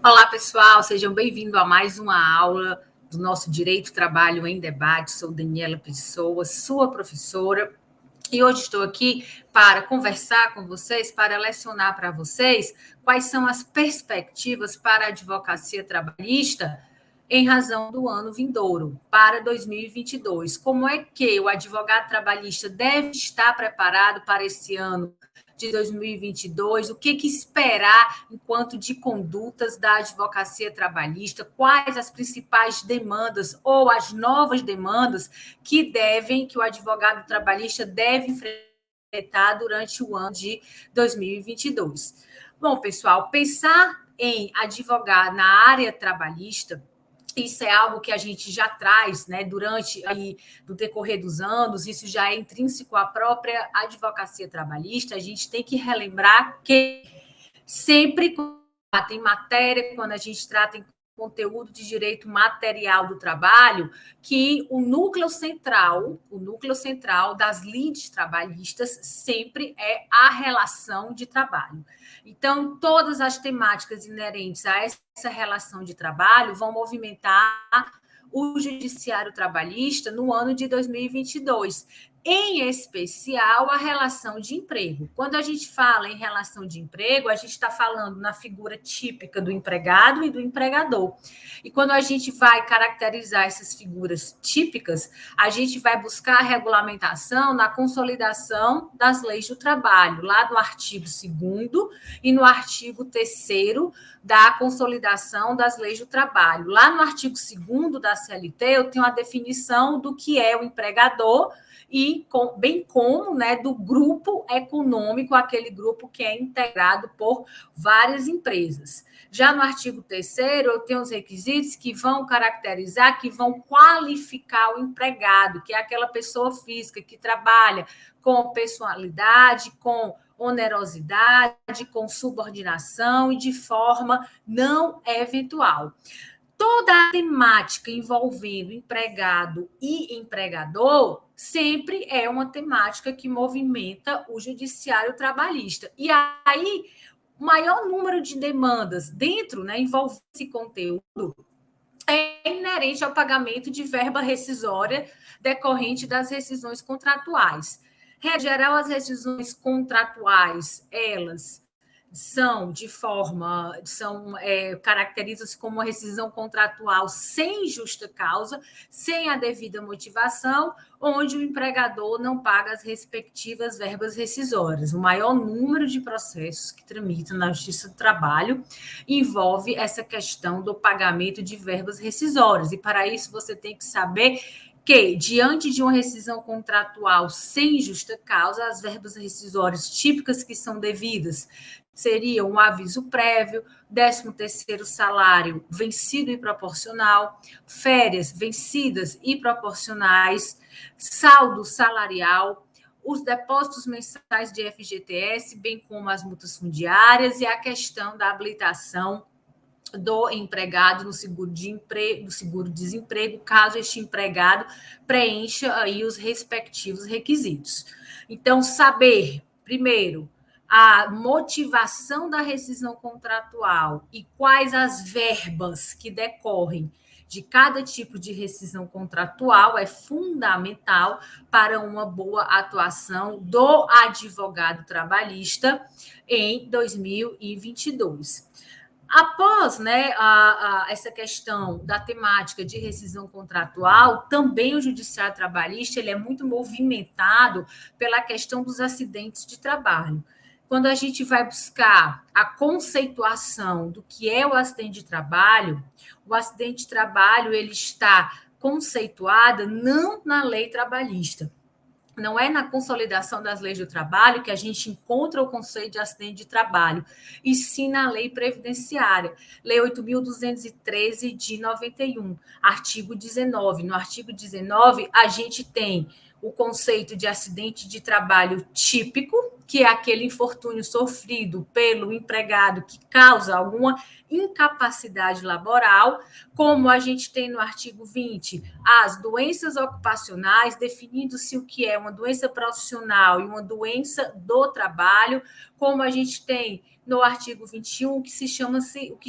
Olá, pessoal, sejam bem-vindos a mais uma aula do nosso Direito Trabalho em Debate. Sou Daniela Pessoa, sua professora, e hoje estou aqui para conversar com vocês, para lecionar para vocês quais são as perspectivas para a advocacia trabalhista em razão do ano vindouro, para 2022. Como é que o advogado trabalhista deve estar preparado para esse ano de 2022, o que esperar enquanto de condutas da advocacia trabalhista, quais as principais demandas ou as novas demandas que o advogado trabalhista deve enfrentar durante o ano de 2022. Bom, pessoal, pensar em advogar na área trabalhista, isso é algo que a gente já traz, né, durante aí, do decorrer dos anos, isso já é intrínseco à própria advocacia trabalhista. A gente tem que relembrar que sempre tem matéria, quando a gente trata em conteúdo de direito material do trabalho, que o núcleo central das lides trabalhistas sempre é a relação de trabalho. Então, todas as temáticas inerentes a essa relação de trabalho vão movimentar o judiciário trabalhista no ano de 2022, em especial a relação de emprego. Quando a gente fala em relação de emprego, a gente está falando na figura típica do empregado e do empregador. E quando a gente vai caracterizar essas figuras típicas, a gente vai buscar a regulamentação na consolidação das leis do trabalho, lá no artigo 2º e no artigo 3º da consolidação das leis do trabalho. Lá no artigo 2º da CLT, eu tenho a definição do que é o empregador e bem como, né, do grupo econômico, aquele grupo que é integrado por várias empresas. Já no artigo 3º, eu tenho os requisitos que vão caracterizar, que vão qualificar o empregado, que é aquela pessoa física que trabalha com pessoalidade, com onerosidade, com subordinação e de forma não eventual. Toda a temática envolvendo empregado e empregador sempre é uma temática que movimenta o judiciário trabalhista. E aí, o maior número de demandas dentro, né, envolvendo esse conteúdo, é inerente ao pagamento de verba rescisória decorrente das rescisões contratuais. Em geral, as rescisões contratuais, elas caracterizam-se como uma rescisão contratual sem justa causa, sem a devida motivação, onde o empregador não paga as respectivas verbas rescisórias. O maior número de processos que tramitam na Justiça do Trabalho envolve essa questão do pagamento de verbas rescisórias, e para isso você tem que saber que, diante de uma rescisão contratual sem justa causa, as verbas rescisórias típicas que são devidas seriam um aviso prévio, 13º salário vencido e proporcional, férias vencidas e proporcionais, saldo salarial, os depósitos mensais de FGTS, bem como as multas fundiárias e a questão da habilitação do empregado no seguro-desemprego, caso este empregado preencha aí os respectivos requisitos. Então, saber, primeiro, a motivação da rescisão contratual e quais as verbas que decorrem de cada tipo de rescisão contratual é fundamental para uma boa atuação do advogado trabalhista em 2022. Após, né, essa questão da temática de rescisão contratual, também o judiciário trabalhista ele é muito movimentado pela questão dos acidentes de trabalho. Quando a gente vai buscar a conceituação do que é o acidente de trabalho, o acidente de trabalho ele está conceituado não na lei trabalhista. Não é na consolidação das leis do trabalho que a gente encontra o conceito de acidente de trabalho, e sim na lei previdenciária, Lei 8.213 de 91, artigo 19. No artigo 19, a gente tem o conceito de acidente de trabalho típico, que é aquele infortúnio sofrido pelo empregado que causa alguma incapacidade laboral, como a gente tem no artigo 20, as doenças ocupacionais, definindo-se o que é uma doença profissional e uma doença do trabalho, como a gente tem no artigo 21, o que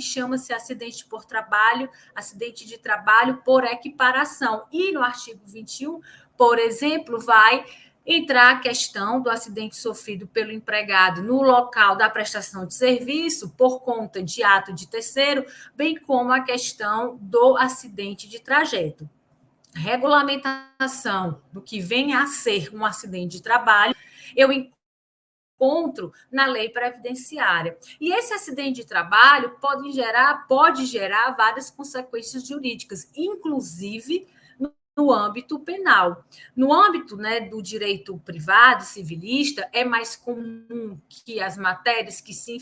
chama-se acidente por trabalho, acidente de trabalho por equiparação. E no artigo 21, por exemplo, vai entrar a questão do acidente sofrido pelo empregado no local da prestação de serviço por conta de ato de terceiro, bem como a questão do acidente de trajeto. Regulamentação do que vem a ser um acidente de trabalho, eu encontro na lei previdenciária. E esse acidente de trabalho pode gerar várias consequências jurídicas, inclusive no âmbito penal. No âmbito, né, do direito privado, civilista, é mais comum que as matérias que se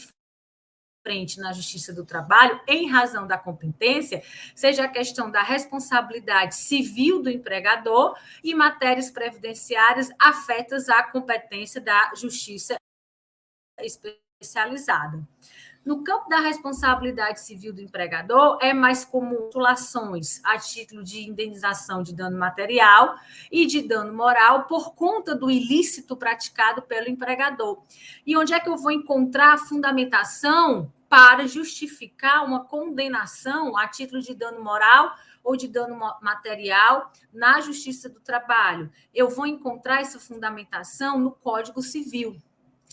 enfrentem na Justiça do Trabalho, em razão da competência, seja a questão da responsabilidade civil do empregador e matérias previdenciárias afetas à competência da Justiça especializada. No campo da responsabilidade civil do empregador, é mais comum titulações a título de indenização de dano material e de dano moral por conta do ilícito praticado pelo empregador. E onde é que eu vou encontrar a fundamentação para justificar uma condenação a título de dano moral ou de dano material na Justiça do Trabalho? Eu vou encontrar essa fundamentação no Código Civil.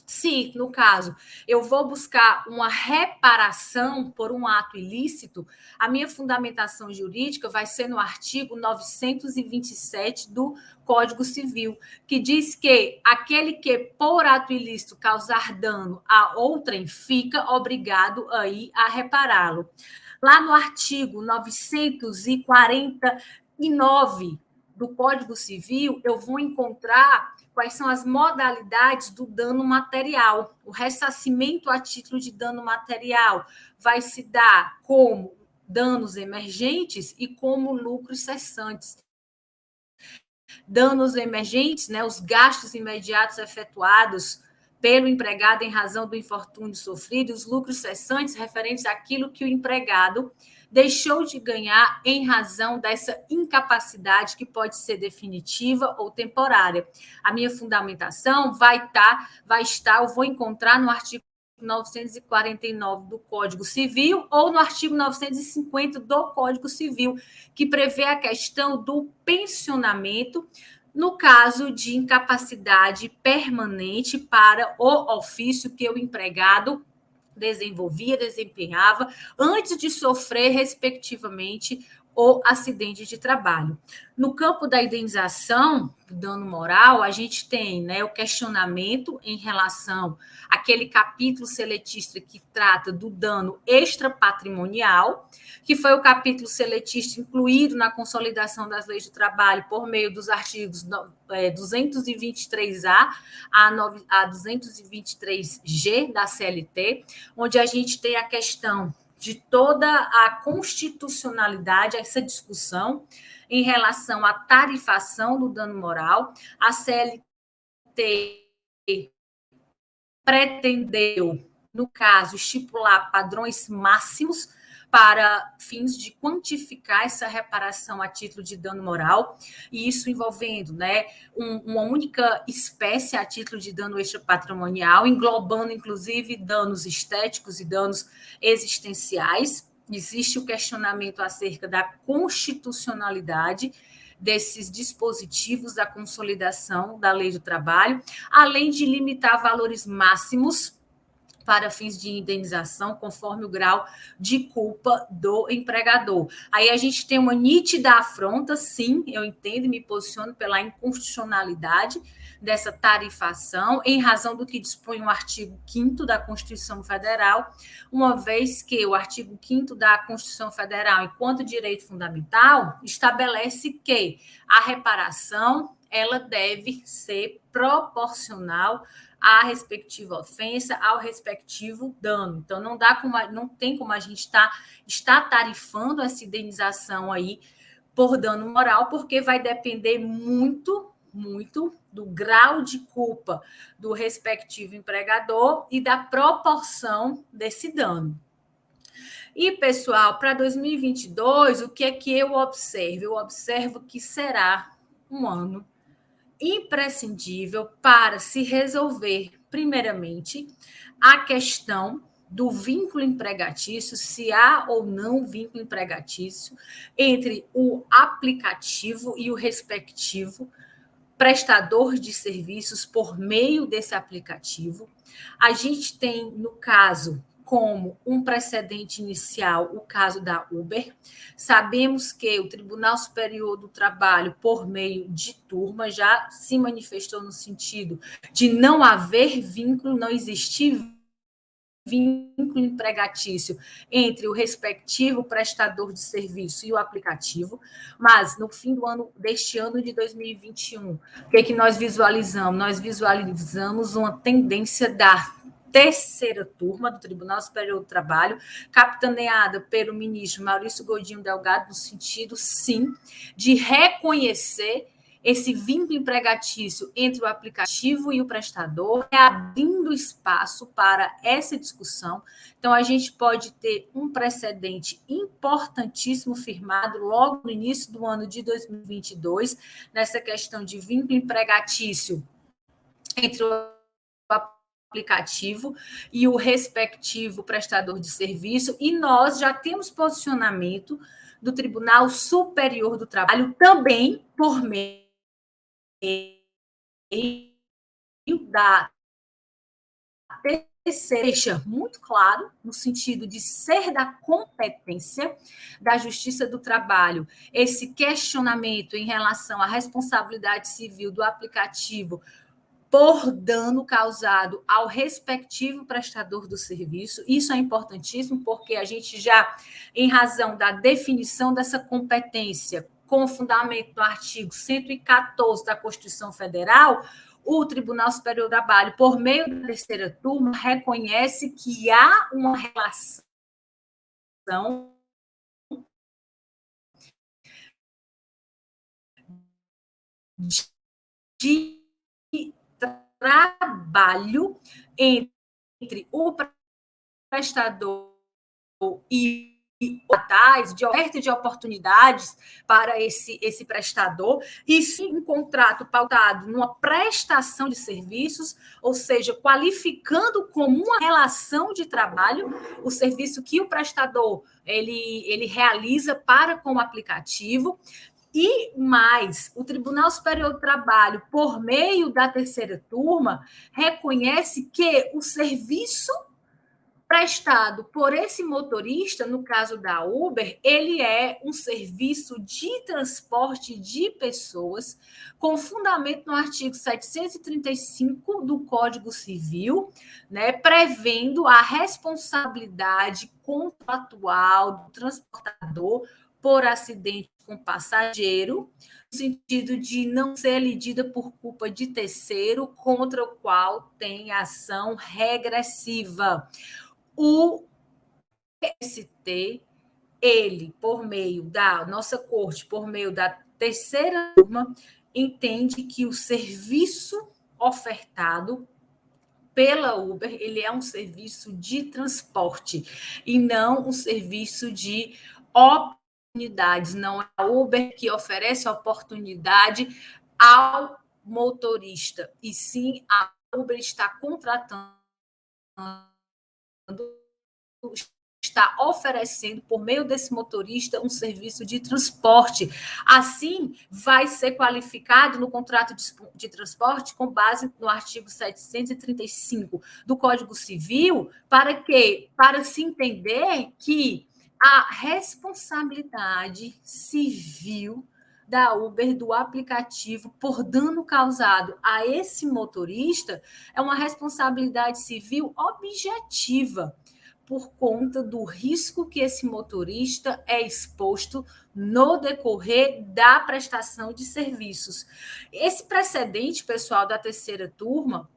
Se, no caso, eu vou buscar uma reparação por um ato ilícito, a minha fundamentação jurídica vai ser no artigo 927 do Código Civil, que diz que aquele que, por ato ilícito, causar dano a outrem, fica obrigado aí a repará-lo. Lá no artigo 949 do Código Civil, eu vou encontrar quais são as modalidades do dano material. O ressarcimento a título de dano material vai se dar como danos emergentes e como lucros cessantes. Danos emergentes, né, os gastos imediatos efetuados pelo empregado em razão do infortúnio sofrido, os lucros cessantes referentes àquilo que o empregado deixou de ganhar em razão dessa incapacidade que pode ser definitiva ou temporária. A minha fundamentação eu vou encontrar no artigo 949 do Código Civil ou no artigo 950 do Código Civil, que prevê a questão do pensionamento no caso de incapacidade permanente para o ofício que o empregado desempenhava, antes de sofrer, respectivamente, o acidente de trabalho. No campo da indenização, dano moral, a gente tem, né, o questionamento em relação àquele capítulo seletista que trata do dano extrapatrimonial, que foi o capítulo seletista incluído na consolidação das leis do trabalho por meio dos artigos 223A a 223G da CLT, onde a gente tem a questão de toda a constitucionalidade, essa discussão em relação à tarifação do dano moral. A CLT pretendeu, no caso, estipular padrões máximos para fins de quantificar essa reparação a título de dano moral, e isso envolvendo, né, uma única espécie a título de dano extrapatrimonial, englobando, inclusive, danos estéticos e danos existenciais. Existe o questionamento acerca da constitucionalidade desses dispositivos da consolidação da lei do trabalho, além de limitar valores máximos para fins de indenização, conforme o grau de culpa do empregador. Aí a gente tem uma nítida afronta, sim, eu entendo e me posiciono pela inconstitucionalidade dessa tarifação, em razão do que dispõe o artigo 5º da Constituição Federal, uma vez que o artigo 5º da Constituição Federal, enquanto direito fundamental, estabelece que a reparação ela deve ser proporcional à respectiva ofensa, ao respectivo dano. Então, não tem como a gente está tarifando essa indenização aí por dano moral, porque vai depender muito muito do grau de culpa do respectivo empregador e da proporção desse dano. E, pessoal, para 2022, o que é que eu observo? Eu observo que será um ano imprescindível para se resolver, primeiramente, a questão do vínculo empregatício, se há ou não vínculo empregatício entre o aplicativo e o respectivo prestador de serviços por meio desse aplicativo. A gente tem, no caso, como um precedente inicial, o caso da Uber. Sabemos que o Tribunal Superior do Trabalho, por meio de turma, já se manifestou no sentido de não haver vínculo, não existir vínculo empregatício entre o respectivo prestador de serviço e o aplicativo, mas no fim do ano, deste ano de 2021, o que nós visualizamos? Nós visualizamos uma tendência da terceira turma do Tribunal Superior do Trabalho, capitaneada pelo ministro Maurício Godinho Delgado, no sentido, sim, de reconhecer esse vínculo empregatício entre o aplicativo e o prestador, abrindo espaço para essa discussão. Então, a gente pode ter um precedente importantíssimo firmado logo no início do ano de 2022, nessa questão de vínculo empregatício entre o aplicativo e o respectivo prestador de serviço, e nós já temos posicionamento do Tribunal Superior do Trabalho também por meio da terceira, muito claro, no sentido de ser da competência da Justiça do Trabalho, esse questionamento em relação à responsabilidade civil do aplicativo por dano causado ao respectivo prestador do serviço. Isso é importantíssimo, porque a gente já, em razão da definição dessa competência, com fundamento no artigo 114 da Constituição Federal, o Tribunal Superior do Trabalho, por meio da terceira turma, reconhece que há uma relação de trabalho entre o prestador e de oferta de oportunidades para esse prestador, e sim um contrato pautado numa prestação de serviços, ou seja, qualificando como uma relação de trabalho o serviço que o prestador ele realiza para com o aplicativo. E mais, o Tribunal Superior do Trabalho, por meio da terceira turma, reconhece que o serviço prestado por esse motorista, no caso da Uber, ele é um serviço de transporte de pessoas com fundamento no artigo 735 do Código Civil, né, prevendo a responsabilidade contratual do transportador por acidente com passageiro, no sentido de não ser lidida por culpa de terceiro contra o qual tem ação regressiva. O PST, ele, por meio da nossa corte, por meio da terceira turma, entende que o serviço ofertado pela Uber, ele é um serviço de transporte e não um serviço de oportunidades. Não é a Uber que oferece oportunidade ao motorista, e sim a Uber está contratando, está oferecendo, por meio desse motorista, um serviço de transporte. Assim, vai ser qualificado no contrato de transporte com base no artigo 735 do Código Civil, para quê? Para se entender que a responsabilidade civil da Uber, do aplicativo, por dano causado a esse motorista, é uma responsabilidade civil objetiva, por conta do risco que esse motorista é exposto no decorrer da prestação de serviços. Esse precedente, pessoal, da terceira turma,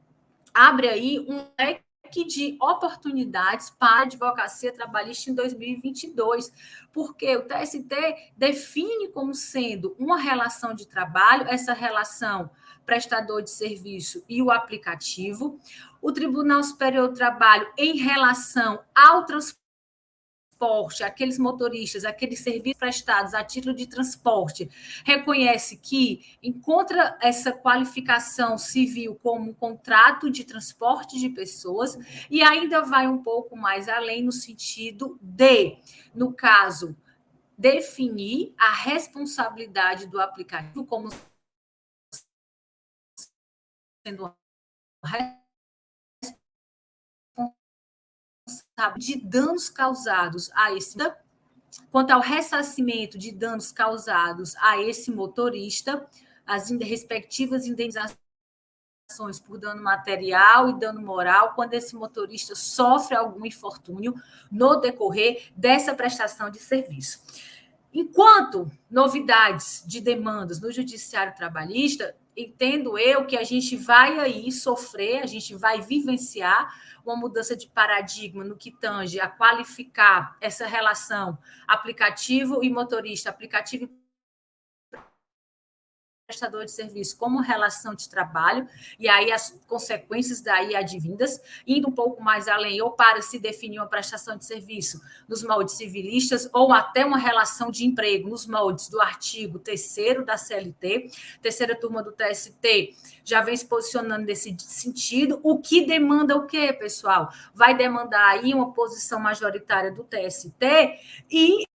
abre aí um leque leque de oportunidades para a advocacia trabalhista em 2022, porque o TST define como sendo uma relação de trabalho, essa relação prestador de serviço e o aplicativo, o Tribunal Superior do Trabalho em relação ao transporte, aqueles motoristas, aqueles serviços prestados a título de transporte, reconhece que encontra essa qualificação civil como um contrato de transporte de pessoas e ainda vai um pouco mais além no sentido de, no caso, definir a responsabilidade do aplicativo como sendo de danos causados a esse, quanto ao ressarcimento de danos causados a esse motorista, as respectivas indenizações por dano material e dano moral, quando esse motorista sofre algum infortúnio no decorrer dessa prestação de serviço. Enquanto novidades de demandas no judiciário trabalhista, entendo eu que a gente vai aí sofrer, a gente vai vivenciar uma mudança de paradigma no que tange a qualificar essa relação aplicativo e motorista, aplicativo e prestador de serviço como relação de trabalho, e aí as consequências daí advindas, indo um pouco mais além, ou para se definir uma prestação de serviço nos moldes civilistas, ou até uma relação de emprego nos moldes do artigo 3º da CLT, terceira turma do TST já vem se posicionando nesse sentido, o que demanda o quê, pessoal? Vai demandar aí uma posição majoritária do TST e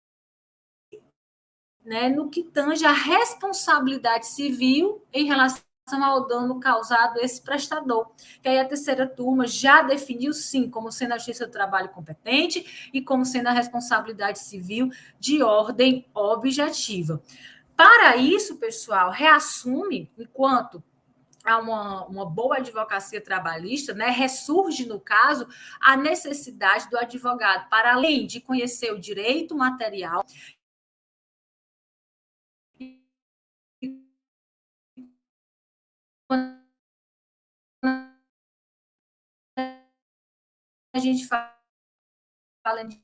no que tange a responsabilidade civil em relação ao dano causado a esse prestador. Que aí a terceira turma já definiu, sim, como sendo a Justiça do Trabalho competente e como sendo a responsabilidade civil de ordem objetiva. Para isso, pessoal, reassume, enquanto há uma boa advocacia trabalhista, ressurge, no caso, a necessidade do advogado, para além de conhecer o direito material, a gente fala de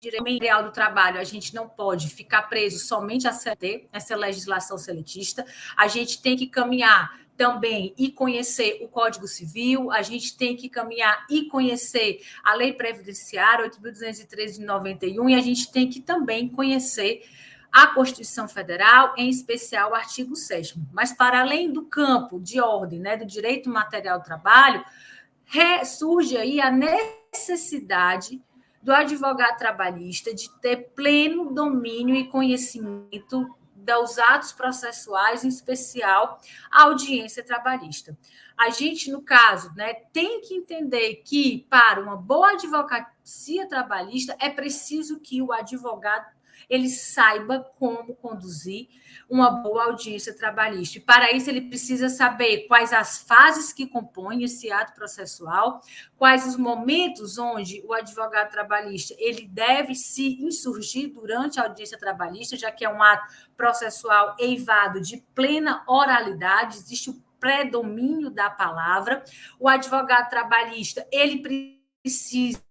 direito material do trabalho, a gente não pode ficar preso somente a CLT, essa legislação seletista, a gente tem que caminhar também e conhecer o Código Civil, a gente tem que caminhar e conhecer a Lei Previdenciária 8.213 de 91, e a gente tem que também conhecer a Constituição Federal, em especial o artigo 7º. Mas, para além do campo de ordem, do direito material do trabalho, surge aí a necessidade do advogado trabalhista de ter pleno domínio e conhecimento dos atos processuais, em especial a audiência trabalhista. A gente, no caso, tem que entender que, para uma boa advocacia trabalhista, é preciso que o advogado ele saiba como conduzir uma boa audiência trabalhista. E, para isso, ele precisa saber quais as fases que compõem esse ato processual, quais os momentos onde o advogado trabalhista ele deve se insurgir durante a audiência trabalhista, já que é um ato processual eivado de plena oralidade, existe o predomínio da palavra. O advogado trabalhista ele precisa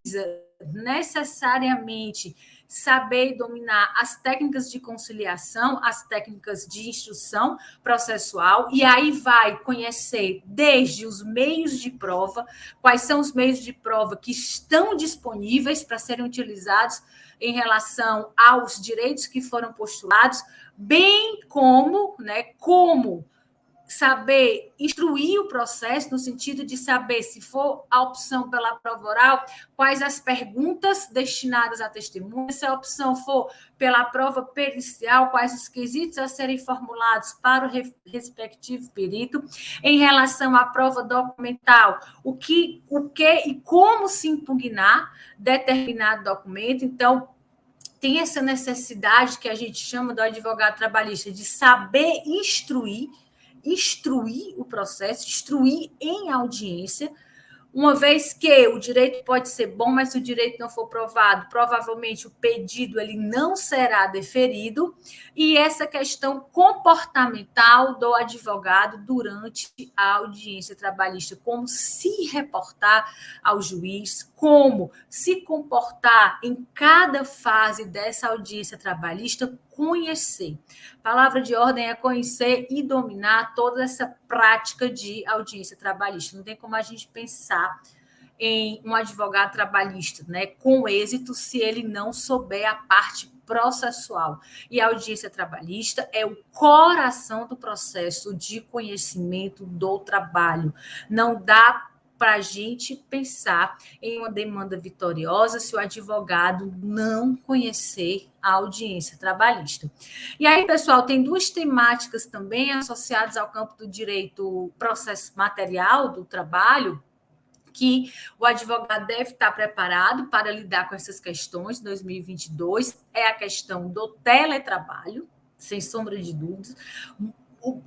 necessariamente saber dominar as técnicas de conciliação, as técnicas de instrução processual, e aí vai conhecer desde os meios de prova, quais são os meios de prova que estão disponíveis para serem utilizados em relação aos direitos que foram postulados, bem como, como saber instruir o processo, no sentido de saber, se for a opção pela prova oral, quais as perguntas destinadas à testemunha, se a opção for pela prova pericial, quais os quesitos a serem formulados para o respectivo perito, em relação à prova documental, o que e como se impugnar determinado documento. Então, tem essa necessidade que a gente chama do advogado trabalhista de saber instruir o processo, instruir em audiência, Uma vez que o direito pode ser bom, mas se o direito não for provado, provavelmente o pedido ele não será deferido. E essa questão comportamental do advogado durante a audiência trabalhista, como se reportar ao juiz, como se comportar em cada fase dessa audiência trabalhista, conhecer. Palavra de ordem é conhecer e dominar toda essa prática de audiência trabalhista. Não tem como a gente pensar em um advogado trabalhista, né, com êxito, se ele não souber a parte processual. E a audiência trabalhista é o coração do processo de conhecimento do trabalho. Não dá para a gente pensar em uma demanda vitoriosa se o advogado não conhecer a audiência trabalhista. E aí, pessoal, tem duas temáticas também associadas ao campo do direito processo material do trabalho, que o advogado deve estar preparado para lidar com essas questões em 2022, é a questão do teletrabalho, sem sombra de dúvidas.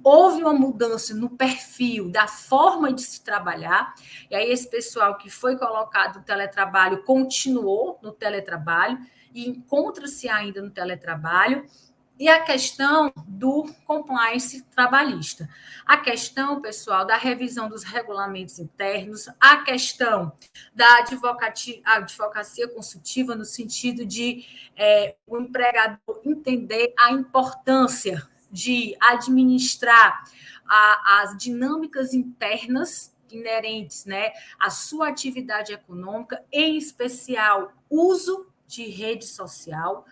Houve uma mudança no perfil da forma de se trabalhar, e aí esse pessoal que foi colocado no teletrabalho continuou no teletrabalho e encontra-se ainda no teletrabalho. E a questão do compliance trabalhista. A questão, pessoal, da revisão dos regulamentos internos, a questão da advocacia consultiva, no sentido de o empregador entender a importância de administrar as dinâmicas internas inerentes, né, à sua atividade econômica, em especial uso de rede social,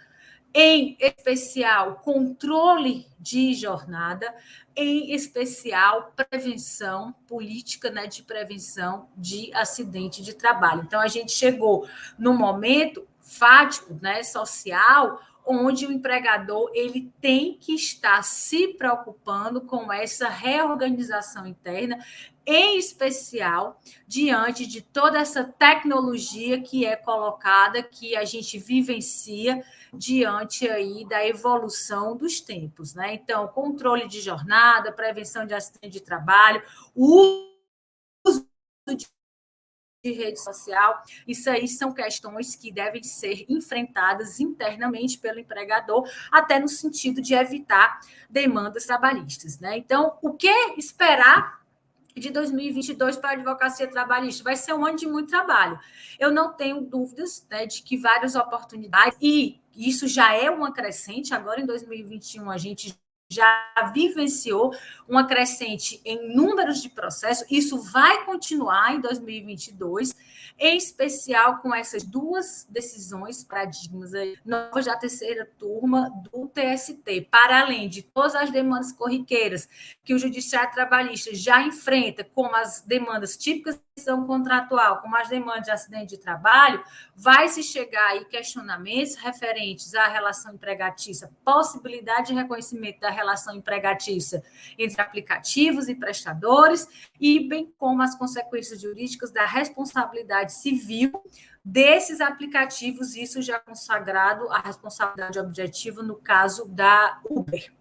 em especial controle de jornada, em especial prevenção, política, né, de prevenção de acidente de trabalho. Então, a gente chegou no momento fático, né, social, onde o empregador ele tem que estar se preocupando com essa reorganização interna, em especial diante de toda essa tecnologia que é colocada, que a gente vivencia diante aí da evolução dos tempos, né? Então, controle de jornada, prevenção de acidente de trabalho, o uso de rede social, isso aí são questões que devem ser enfrentadas internamente pelo empregador, até no sentido de evitar demandas trabalhistas, né? Então, o que esperar de 2022 para a advocacia trabalhista? Vai ser um ano de muito trabalho. Eu não tenho dúvidas, né, de que várias oportunidades, e isso já é uma crescente, agora em 2021 a gente já vivenciou uma crescente em números de processos, isso vai continuar em 2022, em especial com essas duas decisões, paradigmas aí, novas da terceira turma do TST, para além de todas as demandas corriqueiras que o Judiciário Trabalhista já enfrenta, como as demandas típicas de decisão contratual, como as demandas de acidente de trabalho, vai se chegar aí questionamentos referentes à relação empregatícia, possibilidade de reconhecimento da relação empregatícia entre aplicativos e prestadores, e bem como as consequências jurídicas da responsabilidade civil desses aplicativos, isso já consagrado a responsabilidade objetiva no caso da Uber.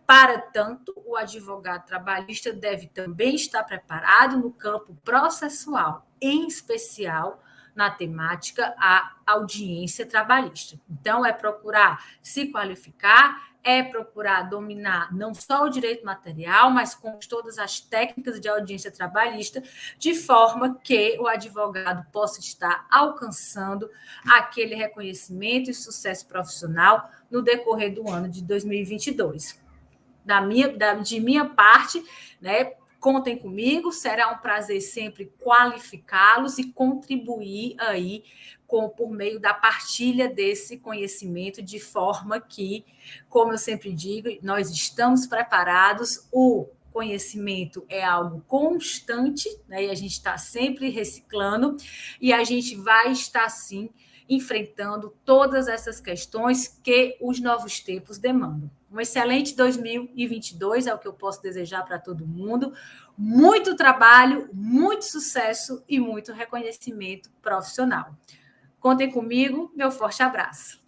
Para tanto, o advogado trabalhista deve também estar preparado no campo processual, em especial na temática a audiência trabalhista. Então, é procurar se qualificar, é procurar dominar não só o direito material, mas com todas as técnicas de audiência trabalhista, de forma que o advogado possa estar alcançando aquele reconhecimento e sucesso profissional no decorrer do ano de 2022. De minha parte, né, contem comigo, será um prazer sempre qualificá-los e contribuir aí por meio da partilha desse conhecimento, de forma que, como eu sempre digo, nós estamos preparados, o conhecimento é algo constante, né, e a gente está sempre reciclando, e a gente vai estar, sim, enfrentando todas essas questões que os novos tempos demandam. Um excelente 2022 é o que eu posso desejar para todo mundo. Muito trabalho, muito sucesso e muito reconhecimento profissional. Contem comigo, meu forte abraço.